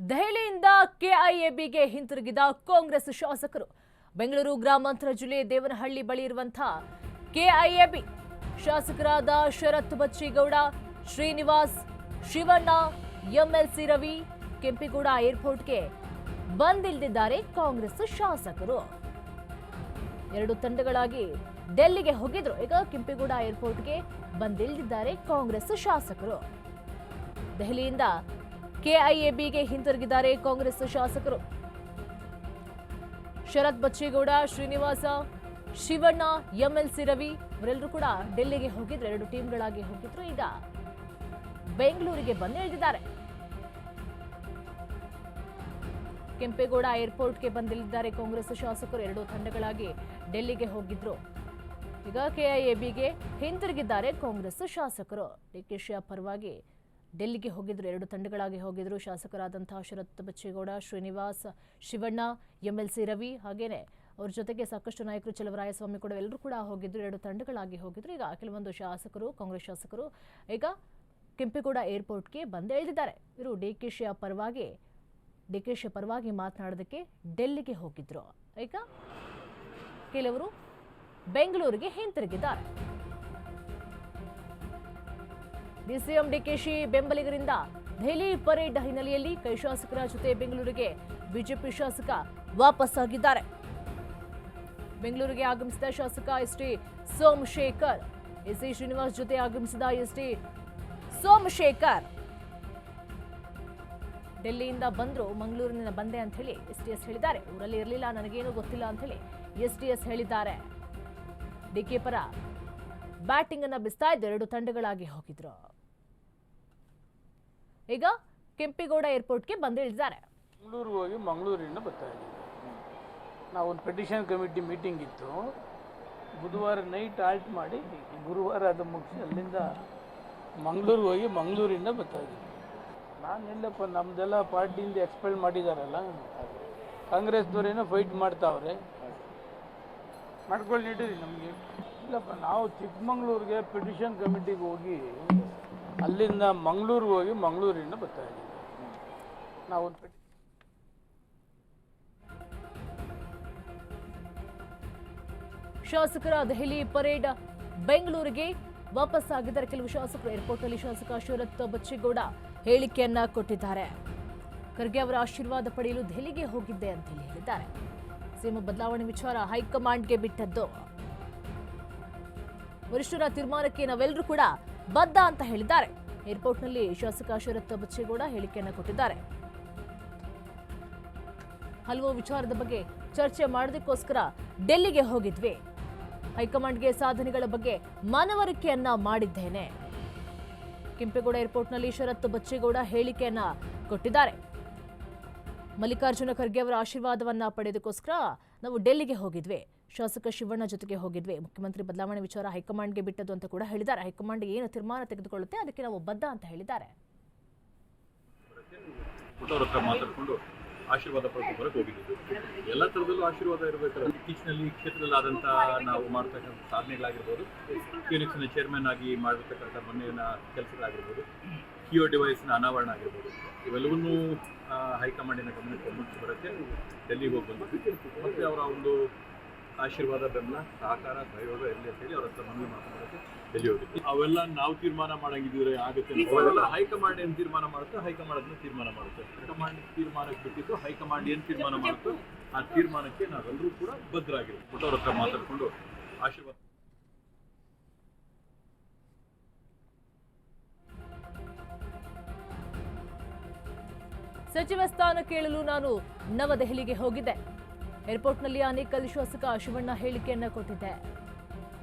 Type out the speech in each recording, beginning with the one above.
ದೆಹಲಿಯಿಂದ ಕೆಐಎಬಿಗೆ ಹಿಂತಿರುಗಿದ ಕಾಂಗ್ರೆಸ್ ಶಾಸಕರು. ಬೆಂಗಳೂರು ಗ್ರಾಮಾಂತರ ಜಿಲ್ಲೆ ದೇವನಹಳ್ಳಿ ಬಳಿ ಇರುವಂತಹ ಕೆಐಎಬಿ ಶಾಸಕರಾದ ಶರತ್ ಬಚ್ಚೇಗೌಡ, ಶ್ರೀನಿವಾಸ್, ಶಿವಣ್ಣ, ಎಂಎಲ್ಸಿ ರವಿ ಕೆಂಪೇಗೌಡ ಏರ್ಪೋರ್ಟ್ಗೆ ಬಂದಿಳಿದಿದ್ದಾರೆ ಕಾಂಗ್ರೆಸ್ ಶಾಸಕರು. ಎರಡು ತಂಡಗಳಾಗಿ ಡೆಲ್ಲಿಗೆ ಹೋಗಿದ್ರು. ಈಗ ಕೆಂಪೇಗೌಡ ಏರ್ಪೋರ್ಟ್ಗೆ ಬಂದಿಳಿದಿದ್ದಾರೆ ಕಾಂಗ್ರೆಸ್ ಶಾಸಕರು. ದೆಹಲಿಯಿಂದ ಕೆಐಎಬಿಗೆ ಹಿಂತಿರುಗಿದ್ದಾರೆ ಕಾಂಗ್ರೆಸ್ ಶಾಸಕರು. ಶರತ್ ಬಚ್ಚೇಗೌಡ, ಶ್ರೀನಿವಾಸ, ಶಿವಣ್ಣ, ಎಂಎಲ್ಸಿ ರವಿ ಇವರೆಲ್ಲರೂ ಕೂಡ ಡೆಲ್ಲಿಗೆ ಹೋಗಿದ್ರು. ಎರಡು ಟೀಮ್ಗಳಾಗಿ ಹೋಗಿದ್ರು. ಈಗ ಬೆಂಗಳೂರಿಗೆ ಬಂದಿಳಿದಿದ್ದಾರೆ. ಕೆಂಪೇಗೌಡ ಏರ್ಪೋರ್ಟ್ಗೆ ಬಂದಿಳಿದಿದ್ದಾರೆ ಕಾಂಗ್ರೆಸ್ ಶಾಸಕರು. ಎರಡು ತಂಡಗಳಾಗಿ ಡೆಲ್ಲಿಗೆ ಹೋಗಿದ್ರು. ಈಗ ಕೆಐಎಬಿಗೆ ಹಿಂತಿರುಗಿದ್ದಾರೆ ಕಾಂಗ್ರೆಸ್ ಶಾಸಕರು. ಡಿಕೆಶಿ ಪರವಾಗಿ ಡೆಲ್ಲಿಗೆ ಹೋಗಿದ್ರು. ಎರಡು ತಂಡಗಳಾಗಿ ಹೋಗಿದ್ರು. ಶಾಸಕರಾದಂತಹ ಶರತ್ ಬಚ್ಚೇಗೌಡ, ಶ್ರೀನಿವಾಸ್, ಶಿವಣ್ಣ, ಎಂಎಲ್ಸಿ ರವಿ ಹಾಗೇನೆ ಅವ್ರ ಜೊತೆಗೆ ಸಾಕಷ್ಟು ನಾಯಕರು, ಚಲವರಾಯಸ್ವಾಮಿ ಕೂಡ ಎಲ್ಲರೂ ಕೂಡ ಹೋಗಿದ್ರು. ಎರಡು ತಂಡಗಳಾಗಿ ಹೋಗಿದ್ರು. ಈಗ ಕೆಲವೊಂದು ಶಾಸಕರು, ಕಾಂಗ್ರೆಸ್ ಶಾಸಕರು ಈಗ ಕೆಂಪೇಗೌಡ ಏರ್ಪೋರ್ಟ್ಗೆ ಬಂದಿಳಿದಿದ್ದಾರೆ. ಇವರು ಡಿಕೆಶಿ ಪರವಾಗಿ ಮಾತನಾಡೋದಕ್ಕೆ ಡೆಲ್ಲಿಗೆ ಹೋಗಿದ್ರು. ಈಗ ಕೆಲವರು ಬೆಂಗಳೂರಿಗೆ ಹಿಂತಿರುಗಿದ್ದಾರೆ. ಡಿಸಿಎಂ ಡಿಕೆಶಿ ಬೆಂಬಲಿಗರಿಂದ ದೆಹಲಿ ಪರೇಡ್ ಹಿನ್ನೆಲೆಯಲ್ಲಿ ಕೈ ಶಾಸಕರ ಜೊತೆ ಬೆಂಗಳೂರಿಗೆ ಬಿಜೆಪಿ ಶಾಸಕ ವಾಪಸ್ಸಾಗಿದ್ದಾರೆ. ಬೆಂಗಳೂರಿಗೆ ಆಗಮಿಸಿದ ಶಾಸಕ ಎಸ್ಟಿ ಸೋಮಶೇಖರ್, ಎಸ್ಸಿ ಶ್ರೀನಿವಾಸ್ ಜೊತೆ ಆಗಮಿಸಿದ ಎಸ್ಟಿ ಸೋಮಶೇಖರ್ ಡೆಲ್ಲಿಯಿಂದ ಬಂದ್ರು, ಮಂಗಳೂರಿನಿಂದ ಬಂದೆ ಅಂತ ಹೇಳಿ ಎಸ್ಟಿಎಸ್ ಹೇಳಿದ್ದಾರೆ. ಊರಲ್ಲಿ ಇರಲಿಲ್ಲ, ನನಗೇನು ಗೊತ್ತಿಲ್ಲ ಅಂತ ಹೇಳಿ ಎಸ್ಟಿಎಸ್ ಹೇಳಿದ್ದಾರೆ. ಡಿಕೆ ಪರ ಬ್ಯಾಟಿಂಗ್ ಅನ್ನ ಬಿಸ್ತಾ ಇದ್ದು ಎರಡು ತಂಡಗಳಾಗಿ ಹೋಗಿದ್ರು. ಈಗ ಕೆಂಪೇಗೌಡ ಏರ್ಪೋರ್ಟ್ಗೆ ಬಂದಿಳಿದಿದ್ದಾರೆ. ಮಂಗಳೂರಿಗೆ ಹೋಗಿ ಮಂಗಳೂರಿಂದ ಬರ್ತಾ ಇದ್ದೀವಿ. ನಾವೊಂದು ಪೆಟಿಷನ್ ಕಮಿಟಿ ಮೀಟಿಂಗ್ ಇತ್ತು. ಬುಧವಾರ ನೈಟ್ ಆಲ್ಟ್ ಮಾಡಿ ಗುರುವಾರ ಅದು ಮುಗಿಸಿ ಅಲ್ಲಿಂದ ಮಂಗಳೂರಿಗೆ ಹೋಗಿ ಮಂಗಳೂರಿಂದ ಬರ್ತಾ ಇದ್ದೀವಿ. ನಾನು ಎಲ್ಲಪ್ಪ, ನಮ್ಮದೆಲ್ಲ ಪಾರ್ಟಿಯಿಂದ ಎಕ್ಸ್ಪೆಲ್ ಮಾಡಿದಾರಲ್ಲ, ಕಾಂಗ್ರೆಸ್ದವರೇನೋ ಫೈಟ್ ಮಾಡ್ತಾವ್ರೆ, ಮಾಡ್ಕೊಂಡು ನೀಡಿರಿ ನಮಗೆ. ಇಲ್ಲಪ್ಪ, ನಾವು ಚಿಕ್ಕಮಂಗ್ಳೂರಿಗೆ ಪೆಟಿಷನ್ ಕಮಿಟಿಗೆ ಹೋಗಿ ಅಲ್ಲಿಂದ ಮಂಗಳೂರಿಗೆ ಹೋಗಿ ಮಂಗಳೂರಿಂದ ಬರ್ತಾ ಇದ್ದೀವಿ. ನಾವೊಂದು ಶಾಸಕರ ದೆಹಲಿ ಪರೇಡ್ ಬೆಂಗಳೂರಿಗೆ ವಾಪಸ್ಸಾಗಿದ್ದಾರೆ. ಕೆಲವು ಶಾಸಕರು ಏರ್ಪೋರ್ಟ್ನಲ್ಲಿ ಶಾಸಕ ಶರತ್ ಬಚ್ಚೇಗೌಡ ಹೇಳಿಕೆಯನ್ನ ಕೊಟ್ಟಿದ್ದಾರೆ. ಖರ್ಗೆ ಅವರ ಆಶೀರ್ವಾದ ಪಡೆಯಲು ದೆಹಲಿಗೆ ಹೋಗಿದ್ದೆ ಅಂತ ಹೇಳಿದ್ದಾರೆ. ಸಿಎಂ ಬದಲಾವಣೆ ವಿಚಾರ ಹೈಕಮಾಂಡ್ಗೆ ಬಿಟ್ಟದ್ದು. ವರಿಷ್ಠರ ತೀರ್ಮಾನಕ್ಕೆ ನಾವೆಲ್ಲರೂ ಕೂಡ ಬದ್ಧ ಅಂತ ಹೇಳಿದ್ದಾರೆ. ಏರ್ಪೋರ್ಟ್ನಲ್ಲಿ ಶಾಸಕ ಶರತ್ ಬಚ್ಚೇಗೌಡ ಹೇಳಿಕೆಯನ್ನ ಕೊಟ್ಟಿದ್ದಾರೆ. ಹಲವು ವಿಚಾರದ ಬಗ್ಗೆ ಚರ್ಚೆ ಮಾಡೋದಕ್ಕೋಸ್ಕರ ಡೆಲ್ಲಿಗೆ ಹೋಗಿದ್ವಿ. ಹೈಕಮಾಂಡ್ಗೆ ಸಾಧನೆಗಳ ಬಗ್ಗೆ ಮನವರಿಕೆಯನ್ನ ಮಾಡಿದ್ದೇನೆ. ಕೆಂಪೇಗೌಡ ಏರ್ಪೋರ್ಟ್ನಲ್ಲಿ ಶರತ್ ಬಚ್ಚೇಗೌಡ ಹೇಳಿಕೆಯನ್ನ ಕೊಟ್ಟಿದ್ದಾರೆ. ಮಲ್ಲಿಕಾರ್ಜುನ ಖರ್ಗೆ ಅವರ ಆಶೀರ್ವಾದವನ್ನ ಪಡೆಯೋದಕ್ಕೋಸ್ಕರ ನಾವು ಡೆಲ್ಲಿಗೆ ಹೋಗಿದ್ವಿ. ಶಾಸಕ ಶಿವಣ್ಣ ಜೊತೆಗೆ ಹೋಗಿದ್ವಿ. ಮುಖ್ಯಮಂತ್ರಿ ಬದಲಾವಣೆ ವಿಚಾರ ಹೈಕಮಾಂಡ್ಗೆ ಬಿಟ್ಟದ್ದು ಅಂತ ಕೂಡ ಹೇಳಿದ್ದಾರೆ. ಹೈಕಮಾಂಡ್ ಏನು ತೀರ್ಮಾನ ತೆಗೆದುಕೊಳ್ಳುತ್ತೆ ಅದಕ್ಕೆ ನಾವು ಬದ್ಧ ಅಂತ ಹೇಳಿದ್ದಾರೆ. ಆಶೀರ್ವಾದ ಪಡೆದು ಹೊರಗೆ ಹೋಗಿದ್ದು ಎಲ್ಲ ಥರದಲ್ಲೂ ಆಶೀರ್ವಾದ ಇರಬೇಕಲ್ಲ. ಇತ್ತೀಚಿನಲ್ಲಿ ಕ್ಷೇತ್ರದಲ್ಲಿ ಆದಂಥ ನಾವು ಮಾಡ್ತಕ್ಕಂಥ ಸಾಧನೆಗಳಾಗಿರ್ಬೋದು, ಕ್ಯೂನಿಕ್ಸ್ನ ಚೇರ್ಮನ್ ಆಗಿ ಮಾಡಿರ್ತಕ್ಕಂಥ ಮೊನ್ನೆಯ ಕೆಲಸಗಳಾಗಿರ್ಬೋದು, ಕಿಯೋ ಡಿವೈಸ್ನ ಅನಾವರಣ ಆಗಿರ್ಬೋದು, ಇವೆಲ್ಲವನ್ನೂ ಹೈಕಮಾಂಡಿನ ಗಮನಕ್ಕೆ ಮುಚ್ಚಿ ಬರೋಕ್ಕೆ ಡೆಲ್ಲಿಗೆ ಹೋಗಿ ಬಂದಿದ್ವಿ. ಮತ್ತು ಅವರ ಒಂದು ಆಶೀರ್ವಾದ, ಬೆಂಬಲ, ಸಹಕಾರ, ಸಹಯೋಗ ಇರಲಿ ಅಂತೇಳಿ ಅವ್ರ ಹತ್ರ ಮನವಿ ಮಾಡ್ಕೊಳ್ಳೋಕ್ಕೆ ಡೆಲ್ಲಿ ಹೋಗಿದ್ವಿ. ಅವೆಲ್ಲ ನಾವು ತೀರ್ಮಾನ ಮಾಡಂಗಿದ್ರೆ ಆಗುತ್ತೆ. ಅವೆಲ್ಲ ಹೈಕಮಾಂಡ್ ಏನು ತೀರ್ಮಾನ ಮಾಡುತ್ತೋ ಹೈಕಮಾಂಡ್ ಅದನ್ನ ತೀರ್ಮಾನ ಮಾಡುತ್ತೆ. ಹೈಕಮಾಂಡ್ ತೀರ್ಮಾನಕ್ಕೆ ಬಿಟ್ಟಿದ್ದು ಹೈಕಮಾಂಡ್ ಏನು ತೀರ್ಮಾನ ಮಾಡುತ್ತೋ ಆ ತೀರ್ಮಾನಕ್ಕೆ ನಾವೆಲ್ಲರೂ ಕೂಡ ಬದ್ಧರಾಗಿರ್ಬೇಕು. ಅವ್ರ ಹತ್ರ ಮಾತಾಡಿಕೊಂಡು ಆಶೀರ್ವಾದ. ಸಚಿವ ಸ್ಥಾನ ಕೇಳಲು ನಾನು ನವದೆಹಲಿಗೆ ಹೋಗಿದ್ದೆ. ಏರ್ಪೋರ್ಟ್ನಲ್ಲಿ ಆನೇಕಲ್ ಶಾಸಕ ಶಿವಣ್ಣ ಹೇಳಿಕೆಯನ್ನ ಕೊಟ್ಟಿದ್ದೆ.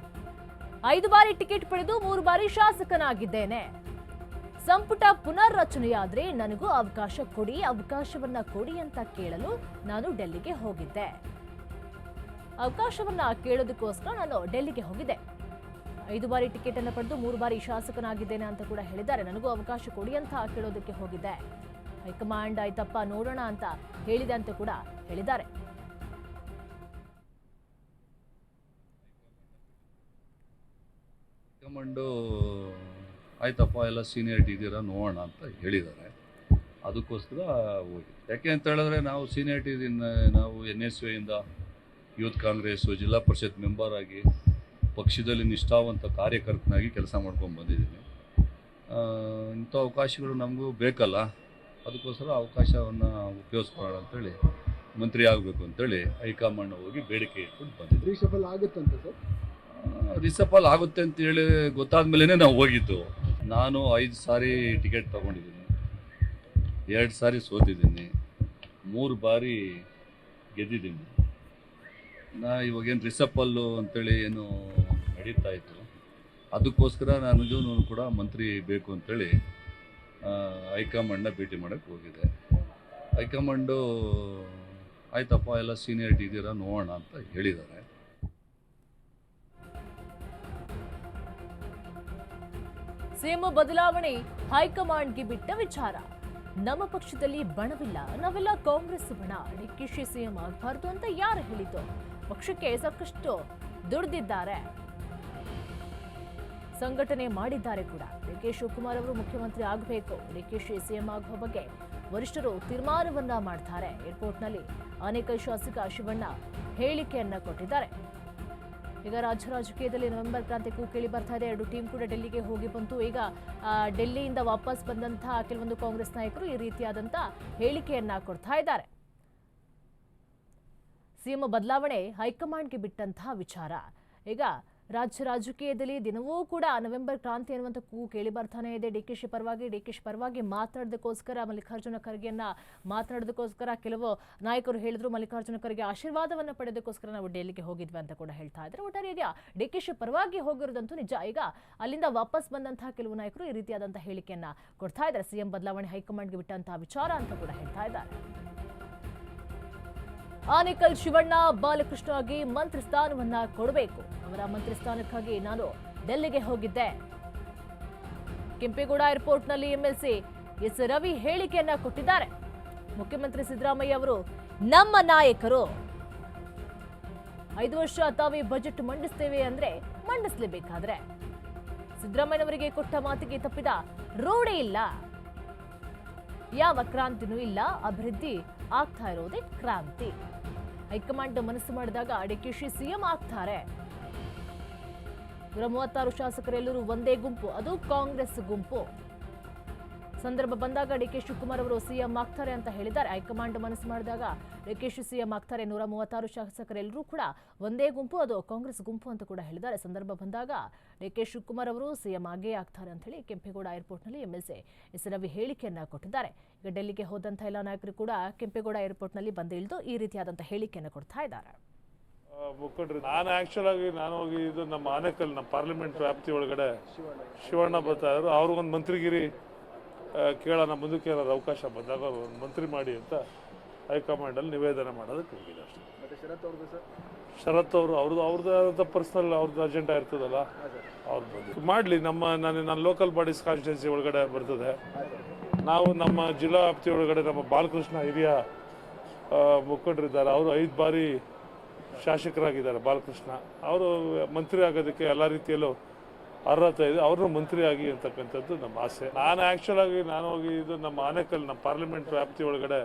5 ಬಾರಿ ಟಿಕೆಟ್ ಪಡೆದು 3 ಬಾರಿ ಶಾಸಕನಾಗಿದ್ದೇನೆ. ಸಂಪುಟ ಪುನರ್ರಚನೆಯಾದ್ರೆ ನನಗೂ ಅವಕಾಶವನ್ನ ಕೊಡಿ ಅಂತ ಕೇಳಲು ನಾನು ಡೆಲ್ಲಿಗೆ ಹೋಗಿದ್ದೆ. ಅವಕಾಶವನ್ನ ಕೇಳೋದಕ್ಕೋಸ್ಕರ ನಾನು ಡೆಲ್ಲಿಗೆ ಹೋಗಿದ್ದೆ. 5 ಬಾರಿ ಟಿಕೆಟ್ ಅನ್ನು ಪಡೆದು 3 ಬಾರಿ ಶಾಸಕನಾಗಿದ್ದೇನೆ ಅಂತ ಕೂಡ ಹೇಳಿದ್ದಾರೆ. ನನಗೂ ಅವಕಾಶ ಕೊಡಿ ಅಂತ ಕೇಳೋದಕ್ಕೆ ಹೋಗಿದ್ದೆ. ಹೈಕಮಾಂಡ್ ಆಯ್ತಪ್ಪ ನೋಡೋಣ ಅಂತ ಹೇಳಿದೆ ಅಂತ ಕೂಡ ಹೇಳಿದ್ದಾರೆ. ಹೈಕಮಾಂಡು ಆಯ್ತಪ್ಪ ಎಲ್ಲ ಸೀನಿಯರಿಟಿ ಇದೀರ ನೋಡೋಣ ಅಂತ ಹೇಳಿದ್ದಾರೆ. ಅದಕ್ಕೋಸ್ಕರ ಹೋಗಿ. ಯಾಕೆ ಅಂತ ಹೇಳಿದ್ರೆ ನಾವು ಸೀನಿಯಾರಿಟಿಯಿಂದ ನಾವು NSUಯಿಂದ ಯೂತ್ ಕಾಂಗ್ರೆಸ್ಸು ಜಿಲ್ಲಾ ಪರಿಷತ್ ಮೆಂಬರ್ ಆಗಿ ಪಕ್ಷದಲ್ಲಿ ನಿಷ್ಠಾವಂತ ಕಾರ್ಯಕರ್ತನಾಗಿ ಕೆಲಸ ಮಾಡ್ಕೊಂಡು ಬಂದಿದ್ದೀನಿ. ಇಂಥ ಅವಕಾಶಗಳು ನಮಗೂ ಬೇಕಲ್ಲ, ಅದಕ್ಕೋಸ್ಕರ ಅವಕಾಶವನ್ನು ಉಪಯೋಗಿಸ್ಕೊಳ್ಳೋಣ ಅಂತೇಳಿ ಮಂತ್ರಿ ಆಗಬೇಕು ಅಂತೇಳಿ ಹೈಕಮಾಂಡ್ ಹೋಗಿ ಬೇಡಿಕೆ ಇಟ್ಕೊಂಡು ಬಂದಿದ್ವಿ. Reshuffle ಆಗುತ್ತಂತೆ sir? ರಿಸಫಲ್ ಆಗುತ್ತೆ ಅಂತೇಳಿ ಗೊತ್ತಾದ ಮೇಲೇ ನಾವು ಹೋಗಿದ್ದು. ನಾನು 5 ಸಾರಿ ಟಿಕೆಟ್ ತೊಗೊಂಡಿದ್ದೀನಿ, 2 ಸಾರಿ ಸೋತಿದ್ದೀನಿ, 3 ಬಾರಿ ಗೆದ್ದಿದ್ದೀನಿ. ಇವಾಗೇನು ರಿಸಫಲ್ಲು ಅಂತೇಳಿ ಏನು ನಡೀತಾ ಇತ್ತು, ಅದಕ್ಕೋಸ್ಕರ ನನಗೂ ಕೂಡ ಮಂತ್ರಿ ಬೇಕು ಅಂತೇಳಿ ಹೈಕಮಾಂಡನ್ನ ಭೇಟಿ ಮಾಡೋಕ್ಕೆ ಹೋಗಿದೆ. ಹೈಕಮಾಂಡು ಆಯ್ತಪ್ಪ ಎಲ್ಲ ಸೀನಿಯರಿಟಿ ಇದ್ದೀರಾ ನೋಡೋಣ ಅಂತ ಹೇಳಿದ್ದಾರೆ. ಸಿಎಂ ಬದಲಾವಣೆ ಹೈಕಮಾಂಡ್ಗೆ ಬಿಟ್ಟ ವಿಚಾರ. ನಮ್ಮ ಪಕ್ಷದಲ್ಲಿ ಬಣವಿಲ್ಲ, ನಾವೆಲ್ಲ ಕಾಂಗ್ರೆಸ್ ಬಣ. ಡಿಕೆಶಿ ಸಿಎಂ ಆಗಬಾರ್ದು ಅಂತ ಯಾರು ಹೇಳಿದ್ದು? ಪಕ್ಷಕ್ಕೆ ಸಾಕಷ್ಟು ದುಡಿದಿದ್ದಾರೆ, ಸಂಘಟನೆ ಮಾಡಿದ್ದಾರೆ ಕೂಡ. ಡಿಕೆ ಶಿವಕುಮಾರ್ ಅವರು ಮುಖ್ಯಮಂತ್ರಿ ಆಗಬೇಕು, ಡಿಕೆಶಿ ಸಿಎಂ ಆಗುವ ಬಗ್ಗೆ ವರಿಷ್ಠರು ತೀರ್ಮಾನವನ್ನ ಮಾಡ್ತಾರೆ. ಏರ್ಪೋರ್ಟ್ನಲ್ಲಿ ಆನೇಕಲ್ ಶಾಸಕ ಶಿವಣ್ಣ ಹೇಳಿಕೆಯನ್ನ ಕೊಟ್ಟಿದ್ದಾರೆ. ಈಗ ರಾಜ್ಯ ರಾಜಕೀಯದಲ್ಲಿ ನವೆಂಬರ್ ಕ್ರಾಂತಿ ಕೂಗು ಕೇಳಿ ಬರ್ತಾ ಇದೆ. 2 ಟೀಮ್ ಕೂಡ ಡೆಲ್ಲಿಗೆ ಹೋಗಿ ಬಂತು. ಈಗ ಡೆಲ್ಲಿಯಿಂದ ವಾಪಸ್ ಬಂದಂತಹ ಕೆಲವೊಂದು ಕಾಂಗ್ರೆಸ್ ನಾಯಕರು ಈ ರೀತಿಯಾದಂತಹ ಹೇಳಿಕೆಯನ್ನ ಕೊಡ್ತಾ ಇದ್ದಾರೆ. ಸಿಎಂ ಬದಲಾವಣೆ ಹೈಕಮಾಂಡ್ಗೆ ಬಿಟ್ಟಂತಹ ವಿಚಾರ. ಈಗ ರಾಜ್ಯ ರಾಜಕೀಯದಲ್ಲಿ ದಿನವೂ ಕೂಡ ನವೆಂಬರ್ ಕ್ರಾಂತಿ ಅನ್ನುವಂಥ ಕೂಗು ಕೇಳಿ ಬರ್ತಾನೆ ಇದೆ. ಡಿಕೆಶಿ ಪರವಾಗಿ ಮಾತನಾಡೋದಕ್ಕೋಸ್ಕರ ಮಲ್ಲಿಕಾರ್ಜುನ ಖರ್ಗೆಯನ್ನ ಮಾತನಾಡೋದಕ್ಕೋಸ್ಕರ ಕೆಲವು ನಾಯಕರು ಹೇಳಿದ್ರು. ಮಲ್ಲಿಕಾರ್ಜುನ ಖರ್ಗೆ ಆಶೀರ್ವಾದವನ್ನು ಪಡೆಯೋದಕ್ಕೋಸ್ಕರ ನಾವು ಡೆಲ್ಲಿಗೆ ಹೋಗಿದ್ವಿ ಅಂತ ಕೂಡ ಹೇಳ್ತಾ ಇದ್ದಾರೆ. ಒಟ್ಟಾರೆಯಾಗಿ ಡಿಕೆಶಿ ಪರವಾಗಿ ಹೋಗಿರೋದಂತೂ ನಿಜ. ಈಗ ಅಲ್ಲಿಂದ ವಾಪಸ್ ಬಂದಂತಹ ಕೆಲವು ನಾಯಕರು ಈ ರೀತಿಯಾದಂತಹ ಹೇಳಿಕೆಯನ್ನ ಕೊಡ್ತಾ ಇದ್ದಾರೆ. ಸಿಎಂ ಬದಲಾವಣೆ ಹೈಕಮಾಂಡ್ಗೆ ಬಿಟ್ಟಂತಹ ವಿಚಾರ ಅಂತ ಕೂಡ ಹೇಳ್ತಾ ಇದ್ದಾರೆ. ಆನೇಕಲ್ ಶಿವಣ್ಣ ಬಾಲಕೃಷ್ಣಗೆ ಮಂತ್ರಿ ಸ್ಥಾನವನ್ನ ಕೊಡಬೇಕು. ಅವರ ಮಂತ್ರಿ ಸ್ಥಾನಕ್ಕಾಗಿ ನಾನು ಡೆಲ್ಲಿಗೆ ಹೋಗಿದ್ದೆ. ಕೆಂಪೇಗೌಡ ಏರ್ಪೋರ್ಟ್ನಲ್ಲಿ MLC ಎಸ್ ರವಿ ಹೇಳಿಕೆಯನ್ನ ಕೊಟ್ಟಿದ್ದಾರೆ. ಮುಖ್ಯಮಂತ್ರಿ ಸಿದ್ದರಾಮಯ್ಯ ಅವರು ನಮ್ಮ ನಾಯಕರು, 5 ವರ್ಷ ತಾವೇ ಬಜೆಟ್ ಮಂಡಿಸ್ತೇವೆ ಅಂದ್ರೆ ಮಂಡಿಸಲೇಬೇಕಾದ್ರೆ ಸಿದ್ದರಾಮಯ್ಯನವರಿಗೆ ಕೊಟ್ಟ ಮಾತಿಗೆ ತಪ್ಪಿದ ರೂಢಿ ಇಲ್ಲ, ಯಾವ ಕ್ರಾಂತಿನೂ ಇಲ್ಲ, ಅಭಿವೃದ್ಧಿ ಆಗ್ತಾ ಇರೋದೇ ಕ್ರಾಂತಿ. ಹೈಕಮಾಂಡ್ ಮನಸ್ಸು ಮಾಡಿದಾಗ ಡಿಕೆಶಿ ಸಿಎಂ ಆಗ್ತಾರೆ. 136 ಶಾಸಕರೆಲ್ಲರೂ ಒಂದೇ ಗುಂಪು, ಅದು ಕಾಂಗ್ರೆಸ್ ಗುಂಪು. ಸಂದರ್ಭ ಬಂದಾಗ ಡಿಕೆ ಶಿವಕುಮಾರ್ ಅವರು ಸಿಎಂ ಆಗ್ತಾರೆ ಅಂತ ಹೇಳಿದ್ದಾರೆ. ಹೈಕಮಾಂಡ್ ಮನಸ್ಸು ಮಾಡಿದಾಗ ಡಿಕೆಶಿ ಸಿಎಂ ಆಗ್ತಾರೆ. 136 ಶಾಸಕರೆಲ್ಲರೂ ಕೂಡ ಒಂದೇ ಗುಂಪು, ಅದು ಕಾಂಗ್ರೆಸ್ ಗುಂಪು ಅಂತ ಕೂಡ ಹೇಳಿದ್ದಾರೆ. ಸಂದರ್ಭ ಬಂದಾಗ ಡಿಕೆ ಶಿವಕುಮಾರ್ ಅವರು ಸಿಎಂ ಆಗೇ ಆಗ್ತಾರೆ ಅಂತ ಹೇಳಿ ಕೆಂಪೇಗೌಡ ಏರ್ಪೋರ್ಟ್ನಲ್ಲಿ MLC ಎಸ್ ರವಿ ಹೇಳಿಕೆಯನ್ನ ಕೊಟ್ಟಿದ್ದಾರೆ. ಈಗ ಡೆಲ್ಲಿಗೆ ಹೋದಂತಹ ಎಲ್ಲ ನಾಯಕರು ಕೂಡ ಕೆಂಪೇಗೌಡ ಏರ್ಪೋರ್ಟ್ನಲ್ಲಿ ಬಂದು ಇಳಿದು ಈ ರೀತಿಯಾದಂತಹ ಹೇಳಿಕೆಯನ್ನು ಕೊಡ್ತಾ ಇದ್ದಾರೆ. ಮುಖಂಡರು ನಾನು ಹೋಗಿ ಇದು ನಮ್ಮ ಆನೇಕಲ್ ನಮ್ಮ ಪಾರ್ಲಿಮೆಂಟ್ ವ್ಯಾಪ್ತಿ ಒಳಗಡೆ ಶಿವಣ್ಣ ಬರ್ತಾ ಇದ್ರು. ಅವ್ರಿಗೊಂದು ಮಂತ್ರಿಗಿರಿ ಕೇಳೋಣ, ಮುಂದಕ್ಕೆ ಏನಾದ್ರು ಅವಕಾಶ ಬಂದಾಗ ಒಂದು ಮಂತ್ರಿ ಮಾಡಿ ಅಂತ ಹೈಕಮಾಂಡಲ್ಲಿ ನಿವೇದನೆ ಮಾಡೋದಕ್ಕೆ ಹೋಗಿದೆ ಅಷ್ಟೇ. ಮತ್ತೆ ಶರತ್ ಅವ್ರದ್ದು ಸರ್? ಶರತ್ ಅವರು ಅವ್ರದ್ದು ಪರ್ಸನಲ್ ಅವ್ರದ್ದು ಅಜೆಂಡಾ ಇರ್ತದಲ್ಲ, ಅವ್ರು ಬಂದು ಮಾಡಲಿ. ನನ್ನ ಲೋಕಲ್ ಬಾಡೀಸ್ ಕಾನ್ಸ್ಟಿಟ್ಯೂನ್ಸಿ ಒಳಗಡೆ ಬರ್ತದೆ. ನಾವು ನಮ್ಮ ಜಿಲ್ಲಾ ವ್ಯಾಪ್ತಿ ಒಳಗಡೆ ನಮ್ಮ ಬಾಲಕೃಷ್ಣ ಹಿರಿಯ ಮುಖಂಡರಿದ್ದಾರೆ. ಅವರು 5 ಬಾರಿ ಶಾಸಕರಾಗಿದ್ದಾರೆ. ಬಾಲಕೃಷ್ಣ ಅವರು ಮಂತ್ರಿ ಆಗೋದಕ್ಕೆ ಎಲ್ಲ ರೀತಿಯಲ್ಲೂ ಅರ್ಹತೆ ಇದೆ. ಅವ್ರನ್ನ ಮಂತ್ರಿ ಆಗಿ ಅಂತಕ್ಕಂಥದ್ದು ನಮ್ಮ ಆಸೆ. ನಾನು ಹೋಗಿ ಇದು ನಮ್ಮ ಆನೇಕಲ್ ನಮ್ಮ ಪಾರ್ಲಿಮೆಂಟ್ ವ್ಯಾಪ್ತಿ ಒಳಗಡೆ